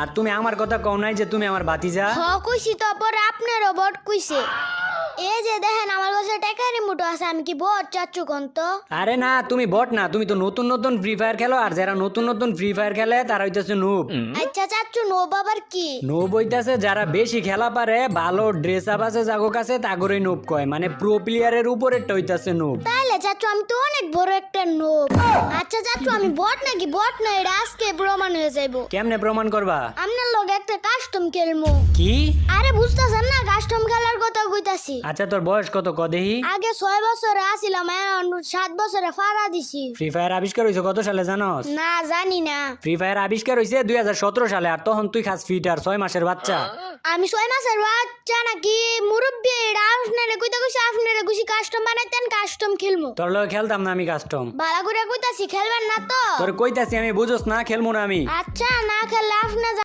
আর তুমি আমার কথা কও নাই যে তুমি আমার ভাতিজা? কইছি তো, পরে আপনারও বট কইছে। এই যে দেখেন আমার কাছে টাকার রিমোট আছে, আমি কি বট চাচ্ছু কোন তো? আরে না, তুমি বট না, তুমি তো নতুন নতুন ফ্রি ফায়ার খেলো, আর যারা নতুন নতুন ফ্রি ফায়ার খেলে তারা হইতেছে নুব। আচ্ছা চাচ্ছু নো বাবার কি? নুব হইতাছে যারা বেশি খেলা পারে, ভালো ড্রেস আপ আছে জাগো কাছে, তাগরে নুব কয়, মানে প্রো প্লেয়ারের উপরেরটা হইতাছে নুব। তাহলে চাচ্ছু আমি তো অনেক বড় একটা নোব। আচ্ছা চাচ্ছু আমি বট নাকি বট না, এটা আজকে প্রমাণ হয়ে যাইবো। কেমনে প্রমাণ করবা? আপনার লগে একটা কাস্টম খেলমু। কি? আরে বুঝতাছেন না, কাস্টম খেলার কথা কইতাছি। আচ্ছা তোর বয়স কত ক দেহি? আগে 6 বছরে আসিলাম, এখন 7 বছরে ফাড়া দিছি। ফ্রি ফায়ার আবিষ্কার হইছে কত সালে জানোস? না জানি না। ফ্রি ফায়ার আবিষ্কার হইছে 2017 সালে, আর তখন তুই খাস ফিটার 6 মাসের বাচ্চা। আমি 6 মাসের বাচ্চা নাকি মুরব্বি? এটা আপনারে কইতা কইছি, আপনারে কইছি কাস্টম বানাইতেন, কাস্টম খেলমু। তোর লগে খেলতাম না আমি কাস্টম। ভালো করে কইতাছি, খেলবেন না তো? তোর কইতাছি আমি, বুঝোস না, খেলমু না আমি। আচ্ছা না খেললে আপনি